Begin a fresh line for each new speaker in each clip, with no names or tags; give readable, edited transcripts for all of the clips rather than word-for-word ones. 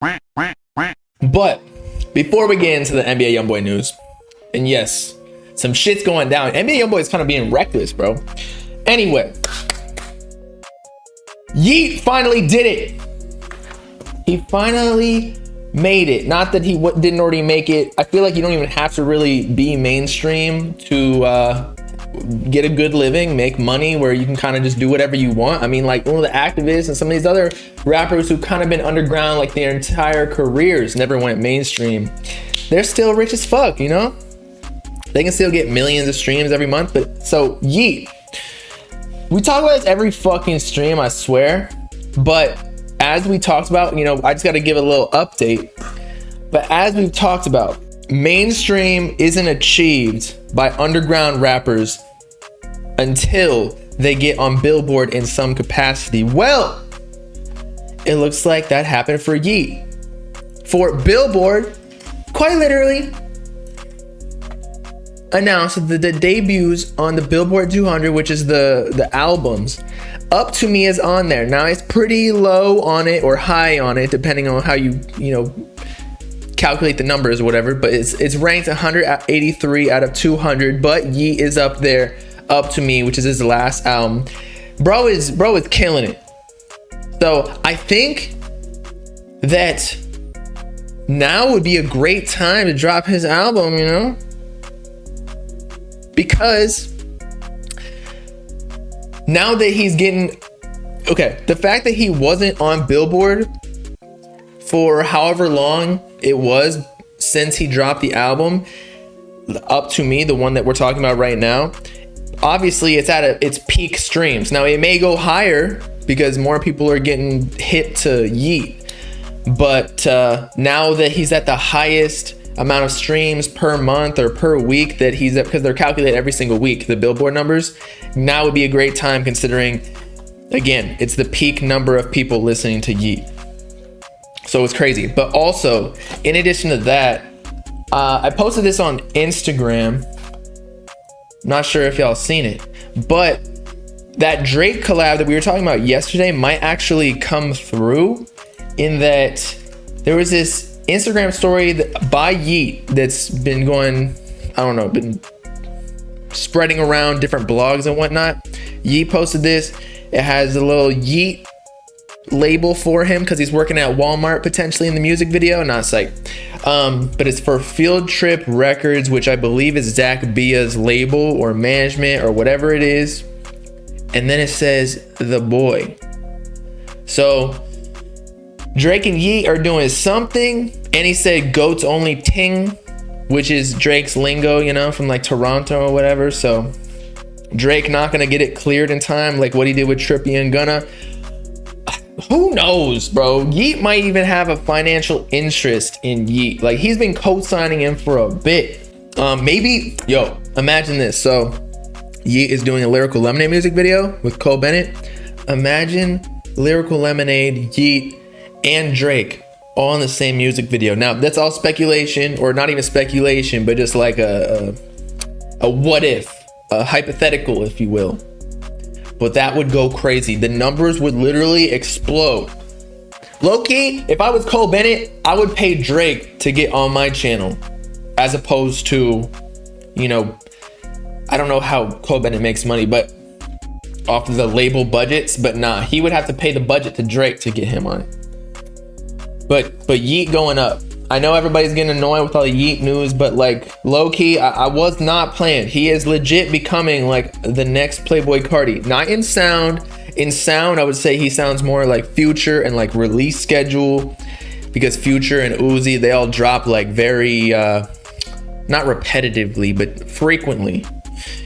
But before we get into the NBA YoungBoy news, and yes, some shit's going down. NBA YoungBoy is kind of being reckless, bro. Anyway, Yeat finally did it. He finally made it. Not that he didn't already make it. I feel like you don't even have to really be mainstream to get a good living, make money, where you can kind of just do whatever you want. I mean, like one of the activists and some of these other rappers who kind of been underground like their entire careers, never went mainstream, they're still rich as fuck, you know? They can still get millions of streams every month. But so Yeat, we talk about this every fucking stream, I swear. But as we talked about, you know, I just got to give a little update. But as we've talked about, mainstream isn't achieved by underground rappers until they get on Billboard in some capacity. Well, it looks like that happened for Yeat. For Billboard, quite literally, announced that the debuts on the Billboard 200, which is the albums, Up To Me is on there. Now it's pretty low on it or high on it, depending on how you know, calculate the numbers or whatever, but it's ranked 183 out of 200. But Yeat is up there. Up To Me, which is his last album, bro is killing it. So I think that now would be a great time to drop his album, you know, because now that he's getting, okay, the fact that he wasn't on Billboard for however long it was since he dropped the album, Up To Me, the one that we're talking about right now, obviously it's at its peak streams. Now it may go higher because more people are getting hip to Yeat, but now that he's at the highest amount of streams per month or per week that he's at, because they're calculated every single week, the Billboard numbers, now would be a great time, considering, again, it's the peak number of people listening to Yeat. So it's crazy. But also, in addition to that, I posted this on Instagram. Not sure if y'all seen it, but that Drake collab that we were talking about yesterday might actually come through, in that there was this Instagram story by Yeat that's been going, I don't know, been spreading around different blogs and whatnot. Yeat posted this. It has a little Yeat label for him because he's working at Walmart potentially in the music video, not psych. But it's for Field Trip Records, which I believe is Zach Bia's label or management or whatever it is. And then it says The Boy. So Drake and Yeat are doing something, and he said goats only ting, which is Drake's lingo, you know, from like Toronto or whatever. So Drake not gonna get it cleared in time like what he did with Trippie and Gunna. Who knows, bro? Yeat might even have a financial interest in Yeat. Like, he's been co-signing him for a bit. Maybe, yo, imagine this. So Yeat is doing a Lyrical Lemonade music video with Cole Bennett. Imagine Lyrical Lemonade, Yeat, and Drake all in the same music video. Now, that's all speculation, or not even speculation, but just like a what if, a hypothetical, if you will. But that would go crazy. The numbers would literally explode. Low-key, if I was Cole Bennett, I would pay Drake to get on my channel, as opposed to, you know, I don't know how Cole Bennett makes money, but off of the label budgets, but nah, he would have to pay the budget to Drake to get him on it. But Yeat going up. I know everybody's getting annoyed with all the Yeat news, but like, low-key, I was not playing. He is legit becoming like the next Playboi Carti. Not in sound. In sound, I would say he sounds more like Future and like release schedule, because Future and Uzi, they all drop like very, not repetitively, but frequently.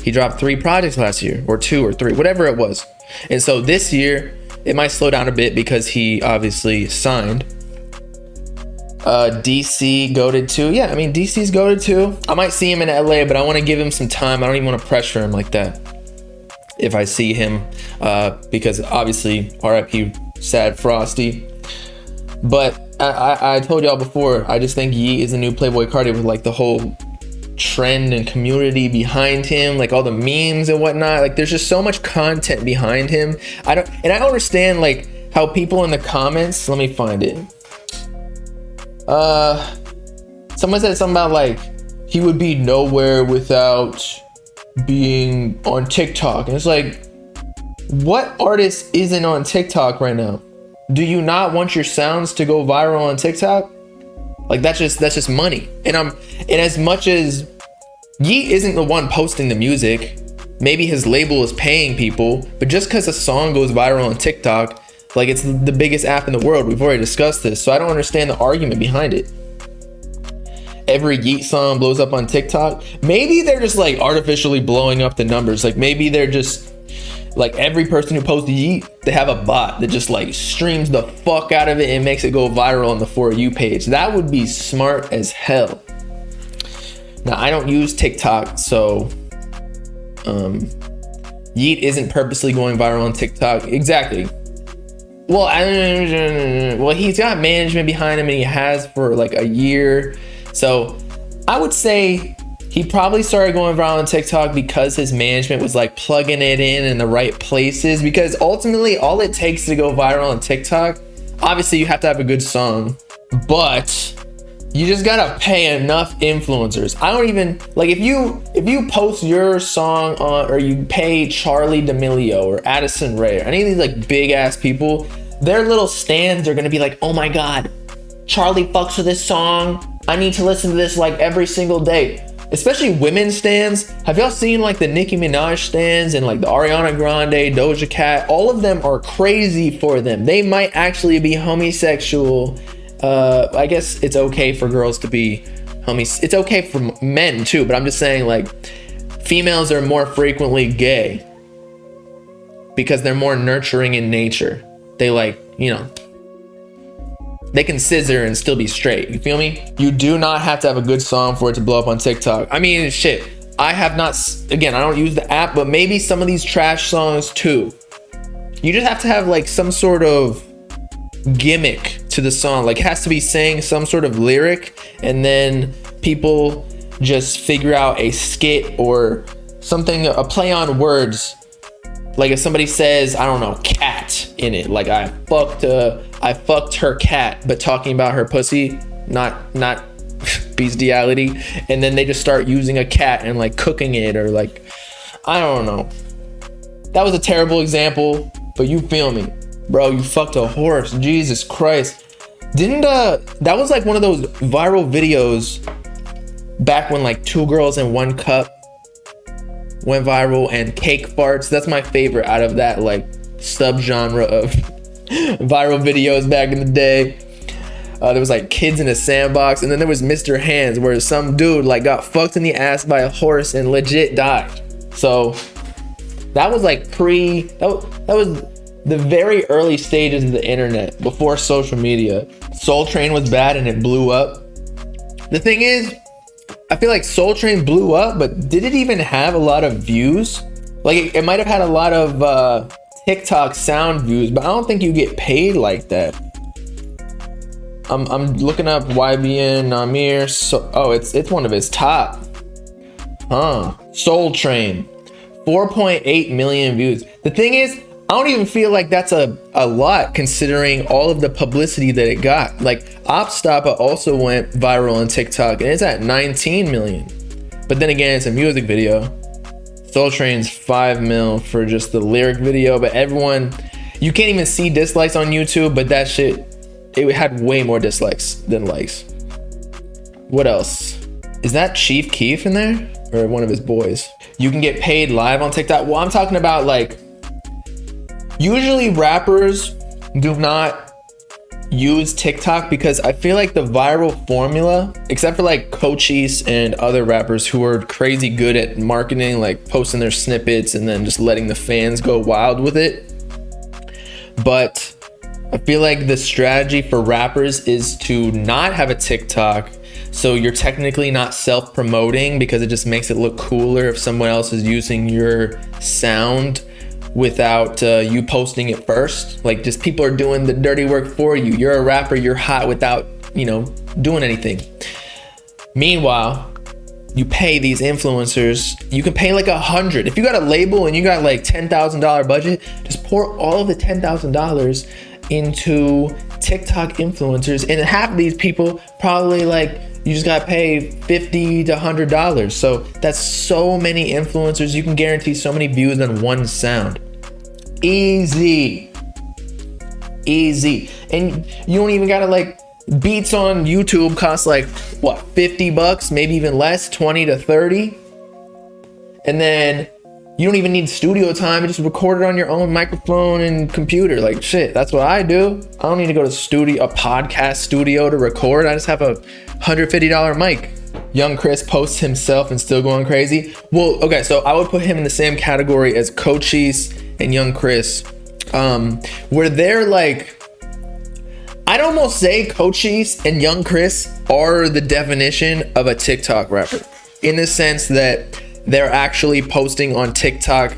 He dropped 3 projects last year, or 2 or 3, whatever it was. And so this year, it might slow down a bit because he obviously signed. DC goated too. Yeah, I mean, DC's goated too. I might see him in LA, but I want to give him some time. I don't even want to pressure him like that if I see him, because obviously RIP Sad Frosty. But I told y'all before, I just think Yeat is a new Playboi Carti with like the whole trend and community behind him, like all the memes and whatnot. Like, there's just so much content behind him. I don't understand like how people in the comments, let me find it. Someone said something about like he would be nowhere without being on TikTok, and it's like, what artist isn't on TikTok right now? Do you not want your sounds to go viral on TikTok? Like that's just money. And as much as Yeat isn't the one posting the music, maybe his label is paying people, but just because a song goes viral on TikTok, like it's the biggest app in the world. We've already discussed this, so I don't understand the argument behind it. Every Yeat song blows up on TikTok. Maybe they're just like artificially blowing up the numbers. Like maybe they're just like every person who posts Yeat, they have a bot that just like streams the fuck out of it and makes it go viral on the For You page. That would be smart as hell. Now I don't use TikTok, so Yeat isn't purposely going viral on TikTok. Exactly. Well, he's got management behind him and he has for like a year. So I would say he probably started going viral on TikTok because his management was like plugging it in the right places, because ultimately all it takes to go viral on TikTok, obviously you have to have a good song, but you just gotta pay enough influencers. I don't even like if you post your song on, or you pay Charlie D'Amelio or Addison Rae or any of these like big ass people, their little stands are gonna be like, oh my god, Charlie fucks with this song, I need to listen to this like every single day. Especially women stands. Have y'all seen like the Nicki Minaj stands and like the Ariana Grande, Doja Cat? All of them are crazy for them. They might actually be homosexual. I guess it's okay for girls to be it's okay for men too, but I'm just saying like females are more frequently gay because they're more nurturing in nature. They like, you know, they can scissor and still be straight. You feel me? You do not have to have a good song for it to blow up on TikTok. I mean, shit. I have not, again, I don't use the app, but maybe some of these trash songs too. You just have to have like some sort of gimmick to the song. Like it has to be saying some sort of lyric, and then people just figure out a skit or something, a play on words. Like if somebody says, I don't know, cat in it, like I fucked her cat, but talking about her pussy, not bestiality, and then they just start using a cat and like cooking it, or like, I don't know. That was a terrible example, but you feel me. Bro, you fucked a horse, Jesus Christ. That was like one of those viral videos back when like 2 Girls in 1 Cup went viral, and cake farts. That's my favorite out of that like subgenre of viral videos back in the day. There was like kids in a sandbox, and then there was Mr. Hands, where some dude like got fucked in the ass by a horse and legit died. So that was like that was the very early stages of the internet, before social media. Soul Train was bad and it blew up. The thing is, I feel like Soul Train blew up, but did it even have a lot of views? Like it might have had a lot of TikTok sound views, but I don't think you get paid like that. I'm looking up YBN Namir. It's one of his top. Soul Train, 4.8 million views. The thing is, I don't even feel like that's a lot considering all of the publicity that it got. Like Op Stoppa also went viral on TikTok and it's at 19 million. But then again, it's a music video. Soul Train's 5 mil for just the lyric video, but you can't even see dislikes on YouTube, but that shit, it had way more dislikes than likes. What else? Is that Chief Keef in there? Or one of his boys? You can get paid live on TikTok. Well, I'm talking about like, usually rappers do not use TikTok because I feel like the viral formula, except for like Cochise and other rappers who are crazy good at marketing, like posting their snippets and then just letting the fans go wild with it. But I feel like the strategy for rappers is to not have a TikTok, so you're technically not self-promoting because it just makes it look cooler if someone else is using your sound without you posting it first. Like just people are doing the dirty work for you. You're a rapper, you're hot without, doing anything. Meanwhile, you pay these influencers, you can pay like 100. If you got a label and you got like $10,000 budget, just pour all of the $10,000 into TikTok influencers, and half of these people probably like, you just gotta pay $50 to $100. So that's so many influencers. You can guarantee so many views on one sound. Easy. And you don't even gotta like, beats on YouTube cost like what, $50, maybe even less, 20 to 30. And then you don't even need studio time. You just record it on your own microphone and computer. Like shit, that's what I do. I don't need to go to a podcast studio to record. I just have a $150 mic. Young Chris posts himself and still going crazy. Well, okay, so I would put him in the same category as Cochise and Young Chris, where they're like, I'd almost say Cochise and Young Chris are the definition of a TikTok rapper, in the sense that they're actually posting on TikTok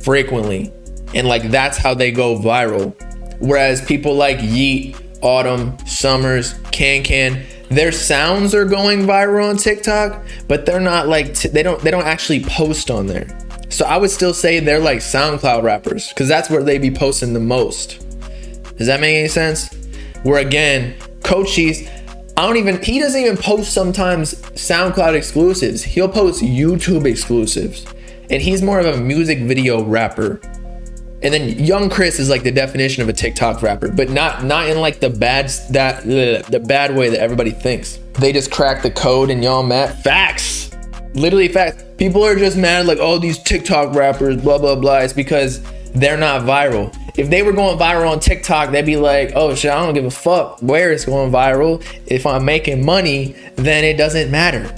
frequently, and like that's how they go viral. Whereas people like Yeat, Autumn, Summers, Can, their sounds are going viral on TikTok, but they're not like they don't actually post on there. So I would still say they're like SoundCloud rappers, because that's where they be posting the most. Does that make any sense? Where again, Cochise, he doesn't even post sometimes SoundCloud exclusives. He'll post YouTube exclusives. And he's more of a music video rapper. And then Young Chris is like the definition of a TikTok rapper, but not in like the bad way that everybody thinks. They just cracked the code and y'all mad. Facts. Literally facts. People are just mad like, oh, these TikTok rappers, blah, blah, blah. It's because they're not viral. If they were going viral on TikTok, they'd be like, oh shit, I don't give a fuck where it's going viral. If I'm making money, then it doesn't matter.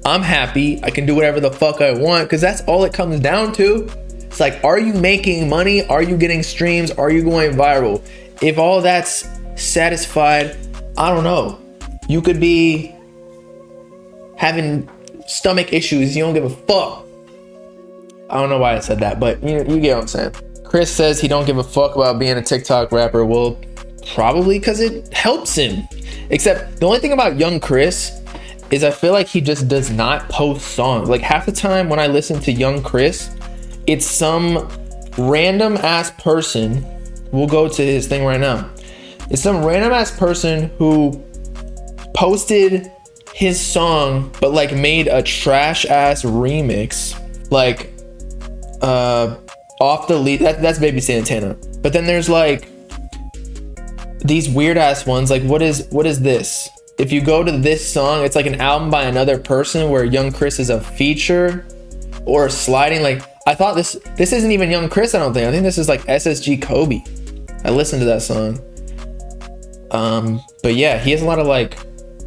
I'm happy. I can do whatever the fuck I want, because that's all it comes down to. It's like, are you making money? Are you getting streams? Are you going viral? If all that's satisfied, I don't know. You could be having stomach issues. You don't give a fuck. I don't know why I said that, but you get what I'm saying. Chris says he don't give a fuck about being a TikTok rapper. Well, probably because it helps him. Except the only thing about Young Chris is I feel like he just does not post songs. Like half the time when I listen to Young Chris, it's some random ass person. We'll go to his thing right now. It's some random ass person who posted his song, but like made a trash ass remix. Like, off the lead, that's Baby Santana. But then there's like these weird ass ones. Like what is this? If you go to this song, it's like an album by another person where Young Chris is a feature or sliding. Like I thought this isn't even Young Chris. I think this is like SSG Kobe. I listened to that song. But yeah, he has a lot of like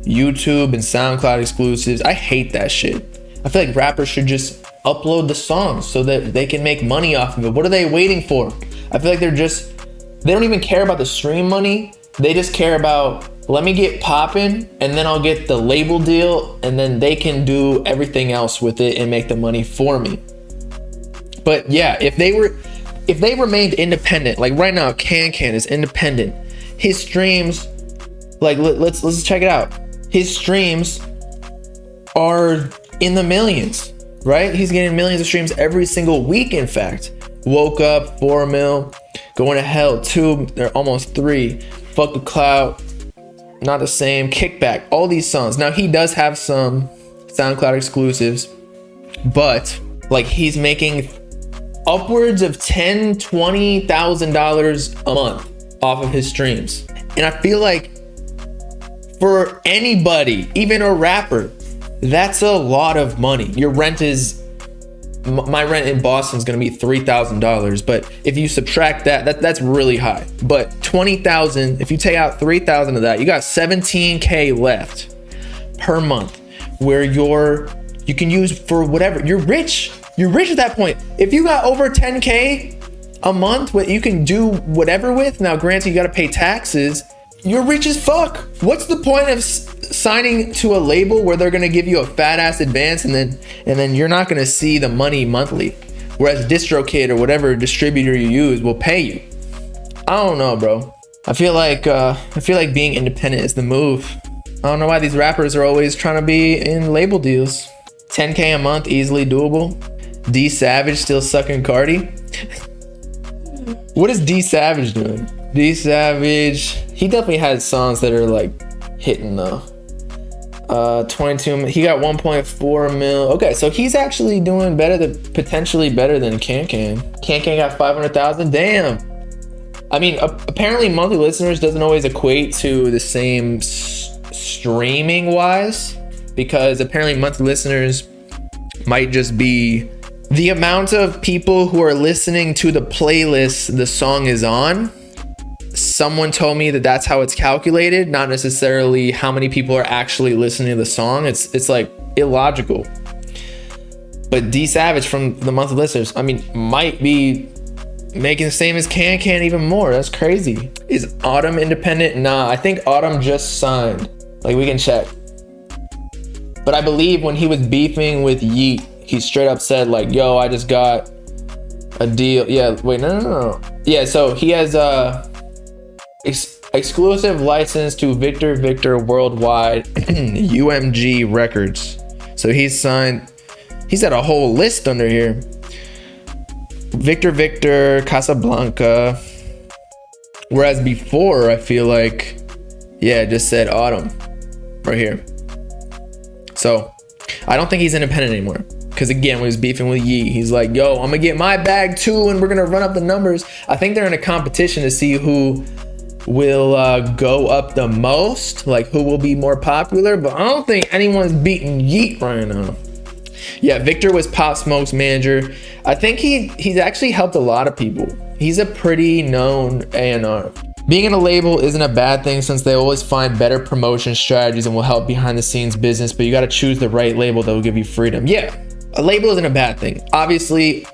YouTube and SoundCloud exclusives. I hate that shit. I feel like rappers should just upload the songs so that they can make money off of it. What are they waiting for? I feel like they don't even care about the stream money. They just care about, let me get popping and then I'll get the label deal and then they can do everything else with it and make the money for me. But yeah, if they remained independent, like right now, Can is independent. His streams, like let's check it out. His streams are in the millions. Right? He's getting millions of streams every single week, in fact. Woke Up, 4 mil. Going to Hell, 2. They're almost 3. Fuck the Cloud. Not the Same. Kickback. All these songs. Now, he does have some SoundCloud exclusives, but like he's making upwards of $10,000, $20,000 a month off of his streams. And I feel like for anybody, even a rapper, that's a lot of money. Your rent my rent in Boston is going to be $3,000, but if you subtract that's really high. But $20,000, if you take out $3,000 of that, you got $17K left per month, where you can use for whatever. You're rich at that point. If you got over $10K a month, what you can do whatever with. Now, granted, you got to pay taxes. You're rich as fuck. What's the point of signing to a label where they're gonna give you a fat ass advance and then you're not gonna see the money monthly? Whereas DistroKid or whatever distributor you use will pay you. I don't know, bro. I feel like being independent is the move. I don't know why these rappers are always trying to be in label deals. 10K a month, easily doable. D Savage still sucking Cardi. What is D Savage doing? D Savage, he definitely has songs that are like hitting though. 22, he got 1.4 mil. Okay, so he's actually doing potentially better than Can. Can got 500,000. Damn. I mean, apparently monthly listeners doesn't always equate to the same streaming wise, because apparently monthly listeners might just be the amount of people who are listening to the playlist the song is on. Someone told me that that's how it's calculated, not necessarily how many people are actually listening to the song. It's like illogical. But D Savage from the monthly listeners, I mean, might be making the same as Can even more. That's crazy. Is Autumn independent? Nah, I think Autumn just signed. Like, we can check. But I believe when he was beefing with Yeat, he straight up said like, yo, I just got a deal. Yeah, wait, no. Yeah, so he has exclusive license to Victor Worldwide UMG Records. So he's signed, he's got a whole list under here. Victor Casablanca. Whereas before, I feel like, yeah, it just said Autumn right here. So I don't think he's independent anymore. Because again, when he was beefing with Yeat, he's like, yo, I'm gonna get my bag too, and we're gonna run up the numbers. I think they're in a competition to see who will go up the most, like who will be more popular, but I don't think anyone's beating Yeat right now. Yeah, Victor was Pop Smoke's manager. I think he's actually helped a lot of people. He's a pretty known A&R. Being in a label isn't a bad thing, since they always find better promotion strategies and will help behind the scenes business, but you got to choose the right label that will give you freedom. Yeah, a label isn't a bad thing. Obviously,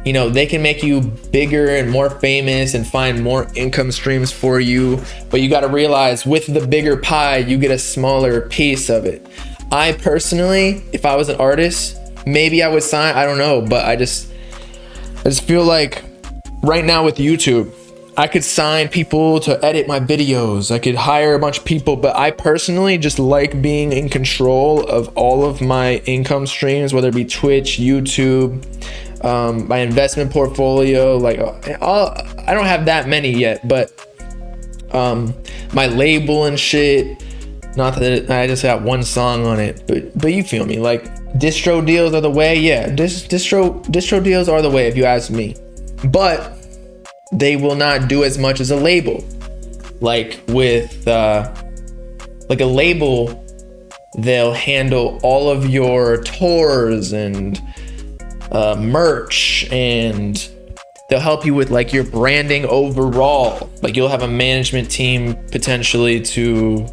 you know, they can make you bigger and more famous and find more income streams for you, but you got to realize with the bigger pie, you get a smaller piece of it. I personally, if I was an artist, maybe I would sign, I don't know, but I just feel like right now with YouTube, I could sign people to edit my videos. I could hire a bunch of people, but I personally just like being in control of all of my income streams, whether it be Twitch, YouTube, my investment portfolio. Like, I don't have that many yet, but my label and shit. Not that I just got one song on it, but you feel me. Like, distro deals are the way. Yeah, distro deals are the way if you ask me. But they will not do as much as a label. Like with like a label, they'll handle all of your tours and merch, and they'll help you with like your branding overall. Like, you'll have a management team potentially to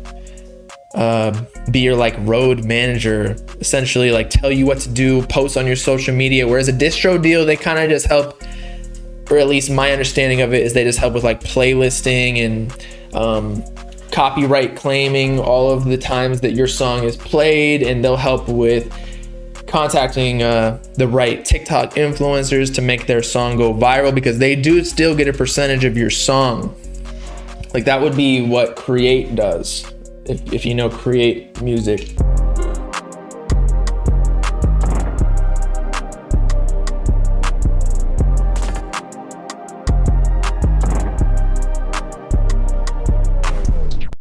be your like road manager, essentially, like tell you what to do, post on your social media. Whereas a distro deal, they kind of just help, or at least my understanding of it is they just help with like playlisting and copyright claiming all of the times that your song is played, and they'll help with contacting the right TikTok influencers to make their song go viral, because they do still get a percentage of your song. Like, that would be what Create does, if you know Create music.